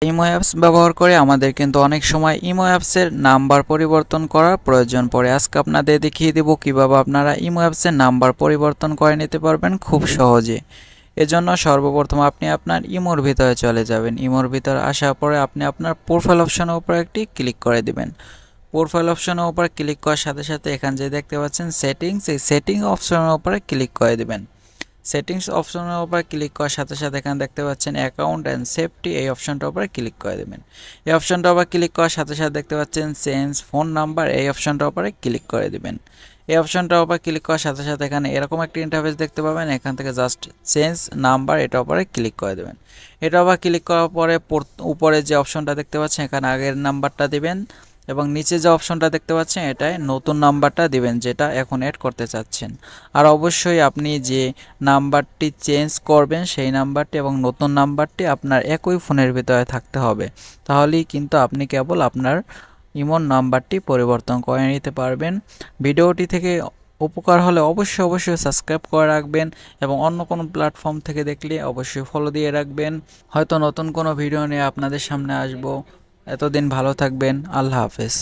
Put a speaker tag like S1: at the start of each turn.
S1: Imo apps ব্যবহার করে আমাদের কিন্তু অনেক সময় ইমো অ্যাপসের নাম্বার পরিবর্তন করার প্রয়োজন পড়ে। আজকে আপনাদের দেখিয়ে দেব কিভাবে আপনারা ইমো অ্যাপসের নাম্বার পরিবর্তন করে নিতে পারবেন খুব সহজে। এজন্য সর্বপ্রথম আপনি আপনার ইমোর ভিতরে চলে যাবেন। ইমোর ভিতরে আসার পরে আপনি আপনার প্রোফাইল অপশনের উপর একটি ক্লিক করে দিবেন। প্রোফাইল অপশনের উপর ক্লিক করার সাথে সাথে এখানে যে দেখতে পাচ্ছেন সেটিংস, এই সেটিং অপশনের উপরে ক্লিক করে দিবেন। সেটিংস অপশনের উপর ক্লিক করার সাথে সাথে এখানে দেখতে পাচ্ছেন অ্যাকাউন্ট অ্যান্ড সেফটি, এই অপশনটার উপরে ক্লিক করে দেবেন। এই অপশনটার উপর ক্লিক করার সাথে সাথে দেখতে পাচ্ছেন চেঞ্জ ফোন নাম্বার, এই অপশনটার উপরে ক্লিক করে দিবেন। এই অপশনটার উপর ক্লিক করার সাথে সাথে এখানে এরকম একটা ইন্টারফেস দেখতে পাবেন। এখান থেকে জাস্ট চেঞ্জ নাম্বার এটার উপরে ক্লিক করে দেবেন। এটা আবার ক্লিক করার পরে উপরে যে অপশনটা দেখতে পাচ্ছেন এখানে আগের নাম্বারটা দিবেন এবং নিচে যে অপশনটা দেখতে পাচ্ছেন এটায় নতুন নাম্বারটা দিবেন যেটা এখন অ্যাড করতে চাচ্ছেন। আর অবশ্যই আপনি যে নাম্বারটি চেঞ্জ করবেন সেই নাম্বারটি এবং নতুন নাম্বারটি আপনার একই ফোনের ভিতরে থাকতে হবে, তাহলেই কিন্তু আপনি কেবল আপনার ইমোর নাম্বারটি পরিবর্তন করে নিতে পারবেন। ভিডিওটি থেকে উপকার হলে অবশ্যই সাবস্ক্রাইব করে রাখবেন এবং অন্য কোনো প্ল্যাটফর্ম থেকে দেখলে অবশ্যই ফলো দিয়ে রাখবেন। হয়তো নতুন কোনো ভিডিও নিয়ে আপনাদের সামনে আসবো। এতদিন ভালো থাকবেন। আল্লাহ হাফেজ।